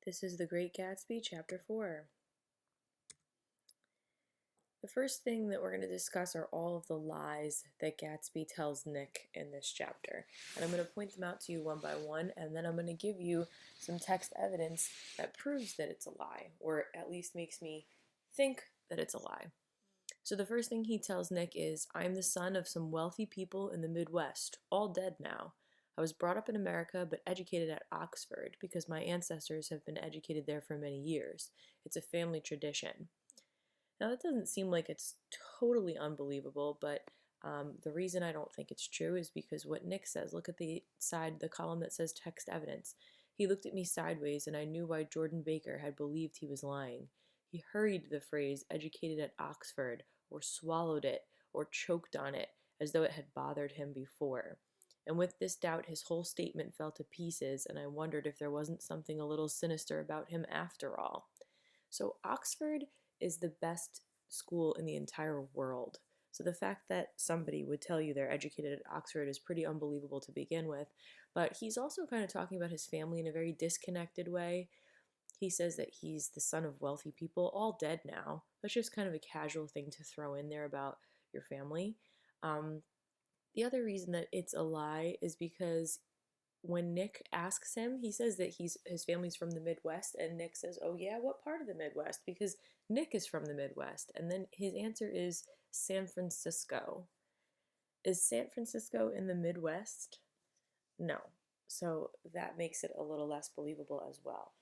This is The Great Gatsby, Chapter 4. The first thing that we're going to discuss are all of the lies that Gatsby tells Nick in this chapter. And I'm going to point them out to you one by one, and then I'm going to give you some text evidence that proves that it's a lie, or at least makes me think that it's a lie. So the first thing he tells Nick is, I'm the son of some wealthy people in the Midwest, all dead now. I was brought up in America but educated at Oxford because my ancestors have been educated there for many years. It's a family tradition. Now, that doesn't seem like it's totally unbelievable, but the reason I don't think it's true is because what Nick says. Look at the column that says text evidence. He looked at me sideways, and I knew why Jordan Baker had believed he was lying. He hurried the phrase educated at Oxford, or swallowed it, or choked on it, as though it had bothered him before. And with this doubt, his whole statement fell to pieces, and I wondered if there wasn't something a little sinister about him after all. So Oxford is the best school in the entire world. So the fact that somebody would tell you they're educated at Oxford is pretty unbelievable to begin with. But he's also kind of talking about his family in a very disconnected way. He says that he's the son of wealthy people, all dead now. That's just kind of a casual thing to throw in there about your family. Um, the other reason that it's a lie is because when Nick asks him, he says that his family's from the Midwest, and Nick says, "Oh yeah, what part of the Midwest?" Because Nick is from the Midwest, and then his answer is San Francisco. Is San Francisco in the Midwest? No. So that makes it a little less believable as well.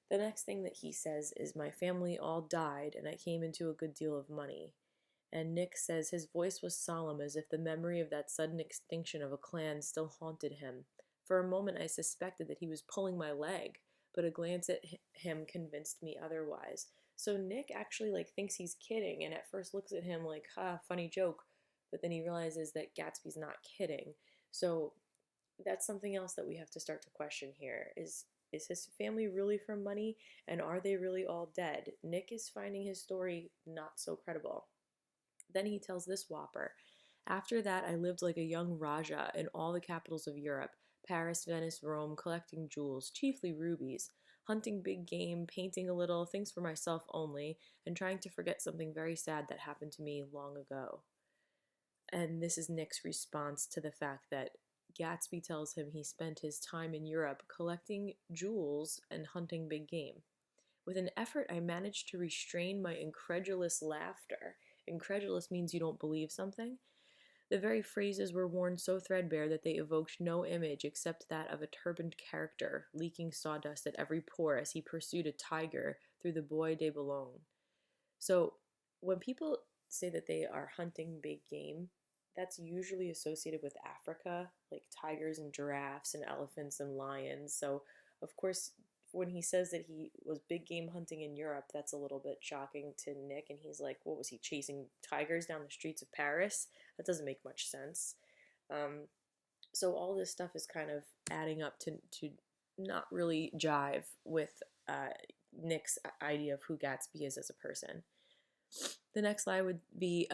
The next thing that he says is, "My family all died, and I came into a good deal of money." And Nick says his voice was solemn, as if the memory of that sudden extinction of a clan still haunted him. For a moment I suspected that he was pulling my leg, but a glance at him convinced me otherwise. So Nick actually thinks he's kidding, and at first looks at him like, "Ha, funny joke," but then he realizes that Gatsby's not kidding. So that's something else that we have to start to question here. Is his family really from money, and are they really all dead? Nick is finding his story not so credible. Then he tells this whopper. After that, I lived like a young Rajah in all the capitals of Europe, Paris, Venice, Rome, collecting jewels, chiefly rubies, hunting big game, painting a little, things for myself only, and trying to forget something very sad that happened to me long ago. And this is Nick's response to the fact that Gatsby tells him he spent his time in Europe collecting jewels and hunting big game. With an effort, I managed to restrain my incredulous laughter. Incredulous means you don't believe something. The very phrases were worn so threadbare that they evoked no image except that of a turbaned character, leaking sawdust at every pore as he pursued a tiger through the Bois de Boulogne. So, when people say that they are hunting big game, that's usually associated with Africa, like tigers and giraffes and elephants and lions. So, of course, when he says that he was big game hunting in Europe, that's a little bit shocking to Nick. And he's like, what was he, chasing tigers down the streets of Paris? That doesn't make much sense. Um, so all this stuff is kind of adding up to not really jive with uh, Nick's idea of who Gatsby is as a person. The next lie would be,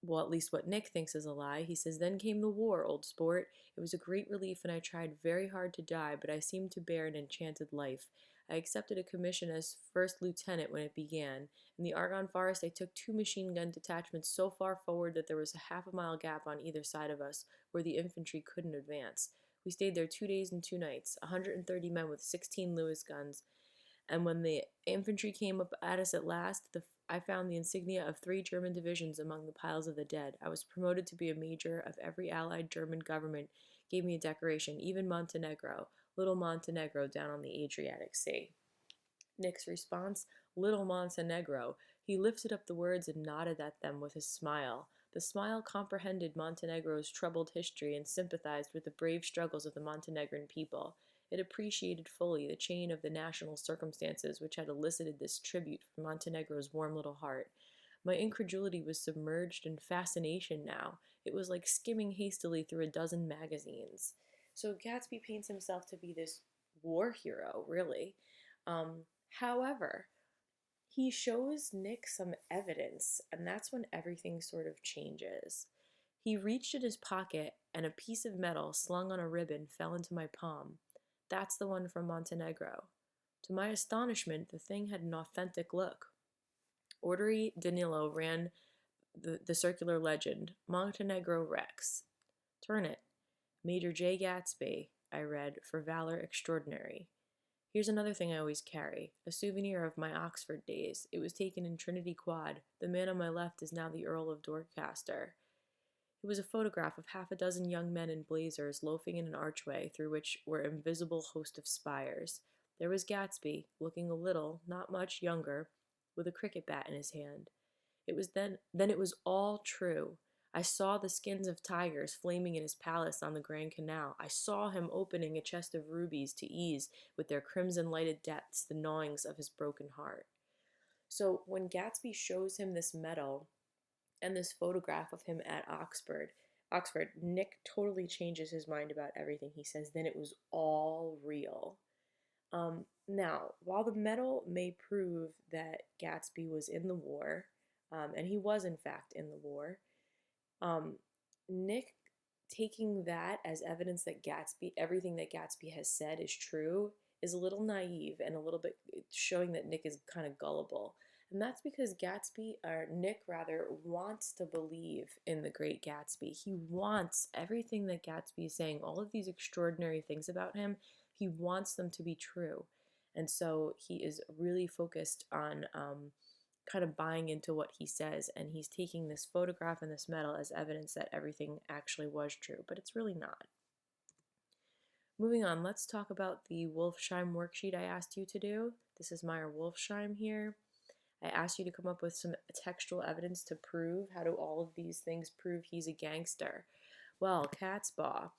well, at least what Nick thinks is a lie. He says, "Then came the war, old sport. It was a great relief, and I tried very hard to die, but I seemed to bear an enchanted life. I accepted a commission as first lieutenant when it began. In the Argonne Forest, I took 2 machine-gun detachments so far forward that there was a half-a-mile gap on either side of us, where the infantry couldn't advance. We stayed there 2 days and 2 nights, 130 men with 16 Lewis guns, and when the infantry came up at us at last, I found the insignia of 3 German divisions among the piles of the dead. I was promoted to be a major of every allied German government, gave me a decoration, even Montenegro, little Montenegro down on the Adriatic Sea." Nick's response, "Little Montenegro." He lifted up the words and nodded at them with his smile. The smile comprehended Montenegro's troubled history and sympathized with the brave struggles of the Montenegrin people. It appreciated fully the chain of the national circumstances which had elicited this tribute from Montenegro's warm little heart. My incredulity was submerged in fascination now. It was like skimming hastily through a dozen magazines. So Gatsby paints himself to be this war hero, really. However, he shows Nick some evidence, and that's when everything sort of changes. He reached in his pocket, and a piece of metal slung on a ribbon fell into my palm. "That's the one from Montenegro." To my astonishment, the thing had an authentic look. Orderly Danilo ran the circular legend, Montenegro Rex. Turn it. Major J. Gatsby, I read, for valor extraordinary. Here's another thing I always carry, a souvenir of my Oxford days. It was taken in Trinity Quad. The man on my left is now the Earl of Dorchester. It was a photograph of half a dozen young men in blazers loafing in an archway through which were an invisible host of spires. There was Gatsby, looking a little, not much, younger, with a cricket bat in his hand. It was then it was all true. I saw the skins of tigers flaming in his palace on the Grand Canal. I saw him opening a chest of rubies to ease with their crimson lighted depths the gnawings of his broken heart. So when Gatsby shows him this medal and this photograph of him at Oxford, Nick totally changes his mind about everything. He says then it was all real. Now, while the medal may prove that Gatsby was in the war, and he was in fact in the war, Nick taking that as evidence that everything that Gatsby has said is true, is a little naive and a little bit showing that Nick is kind of gullible. And that's because Nick rather, wants to believe in the great Gatsby. He wants everything that Gatsby is saying, all of these extraordinary things about him, he wants them to be true. And so he is really focused on kind of buying into what he says, and he's taking this photograph and this medal as evidence that everything actually was true, but it's really not. Moving on, let's talk about the Wolfsheim worksheet I asked you to do. This is Meyer Wolfsheim here. I asked you to come up with some textual evidence to prove, how do all of these things prove he's a gangster? Well, Catspaw,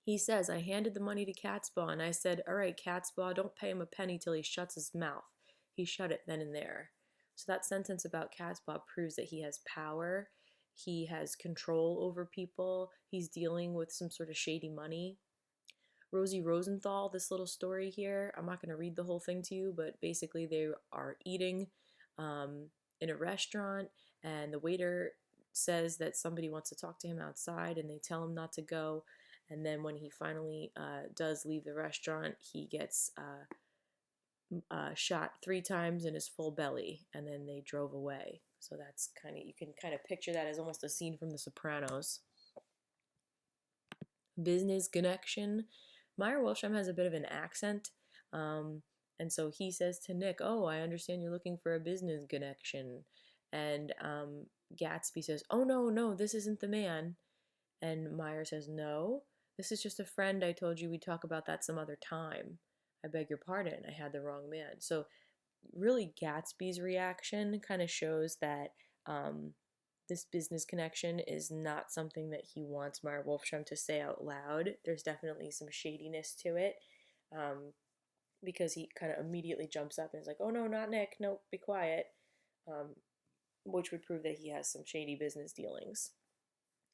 he says, I handed the money to Catspaw and I said, all right, Catspaw, don't pay him a penny till he shuts his mouth. He shut it then and there. So that sentence about Catspaw proves that he has power, he has control over people, he's dealing with some sort of shady money. Rosie Rosenthal, this little story here, I'm not going to read the whole thing to you, but basically they are eating in a restaurant, and the waiter says that somebody wants to talk to him outside, and they tell him not to go. And then when he finally does leave the restaurant, he gets shot 3 times in his full belly, and then they drove away. So that's you can kind of picture that as almost a scene from The Sopranos. Business connection. Meyer Wolfsheim has a bit of an accent, and so he says to Nick, oh, I understand you're looking for a business connection. And Gatsby says, oh, no, this isn't the man. And Meyer says, no, this is just a friend. I told you we'd talk about that some other time. I beg your pardon, I had the wrong man. So really Gatsby's reaction kind of shows that this business connection is not something that he wants Meyer Wolfsheim to say out loud. There's definitely some shadiness to it, because he kind of immediately jumps up and is like, oh no, not Nick, no, be quiet, which would prove that he has some shady business dealings.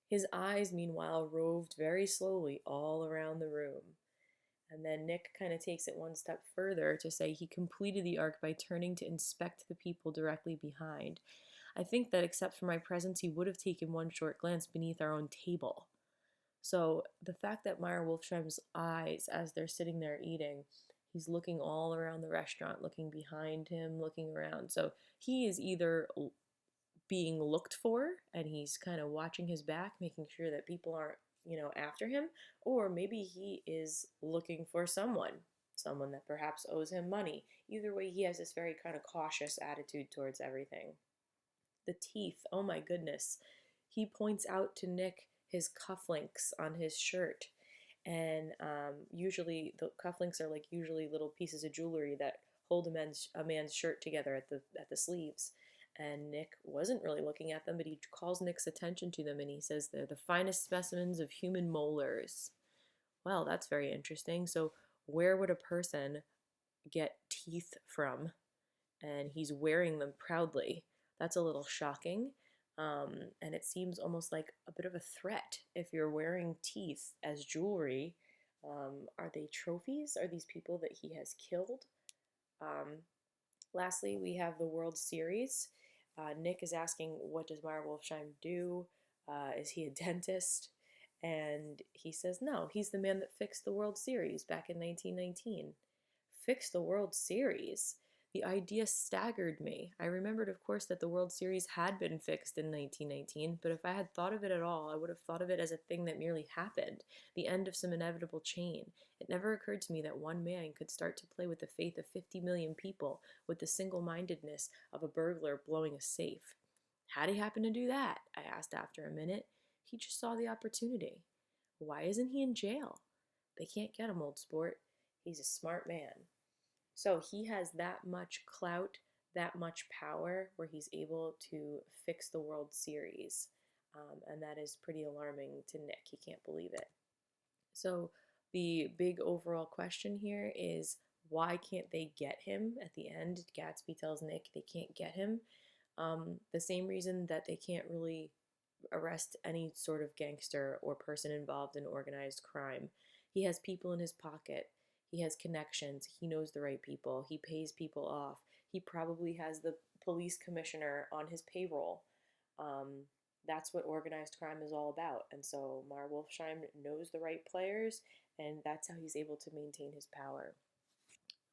His eyes, meanwhile, roved very slowly all around the room. And then Nick kind of takes it one step further to say he completed the arc by turning to inspect the people directly behind. I think that except for my presence, he would have taken one short glance beneath our own table. So the fact that Meyer Wolfsheim's eyes, as they're sitting there eating, he's looking all around the restaurant, looking behind him, looking around. So he is either being looked for, and he's kind of watching his back, making sure that people aren't, after him, or maybe he is looking for someone that perhaps owes him money. Either way, he has this very kind of cautious attitude towards everything. The teeth, oh my goodness. He points out to Nick his cufflinks on his shirt, and usually the cufflinks are usually little pieces of jewelry that hold a man's shirt together at the sleeves. And Nick wasn't really looking at them, but he calls Nick's attention to them, and he says they're the finest specimens of human molars. Well, that's very interesting. So where would a person get teeth from? And he's wearing them proudly. That's a little shocking. And it seems almost like a bit of a threat if you're wearing teeth as jewelry. Are they trophies? Are these people that he has killed? Lastly, we have the World Series. Nick is asking, what does Meyer Wolfsheim do? Is he a dentist? And he says, no, he's the man that fixed the World Series back in 1919. fix the World Series. The idea staggered me. I remembered, of course, that the World Series had been fixed in 1919, but if I had thought of it at all, I would have thought of it as a thing that merely happened, the end of some inevitable chain. It never occurred to me that one man could start to play with the faith of 50 million people with the single-mindedness of a burglar blowing a safe. How'd he happen to do that? I asked after a minute. He just saw the opportunity. Why isn't he in jail? They can't get him, old sport. He's a smart man. So he has that much clout, that much power, where he's able to fix the World Series. And that is pretty alarming to Nick. He can't believe it. So the big overall question here is, why can't they get him? At the end, Gatsby tells Nick they can't get him. The same reason that they can't really arrest any sort of gangster or person involved in organized crime. He has people in his pocket. He has connections. He knows the right people. He pays people off. He probably has the police commissioner on his payroll. That's what organized crime is all about. And so Meyer Wolfsheim knows the right players, and that's how he's able to maintain his power.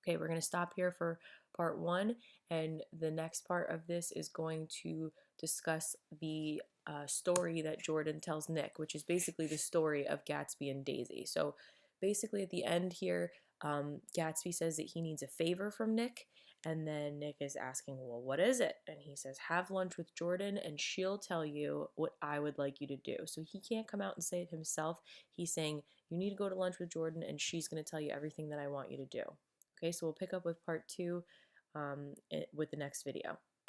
Okay, we're going to stop here for part 1, and the next part of this is going to discuss the story that Jordan tells Nick, which is basically the story of Gatsby and Daisy. So basically at the end here, Gatsby says that he needs a favor from Nick, and then Nick is asking, well, what is it? And he says, have lunch with Jordan and she'll tell you what I would like you to do. So he can't come out and say it himself. He's saying, you need to go to lunch with Jordan and she's going to tell you everything that I want you to do. Okay, so we'll pick up with part 2 with the next video.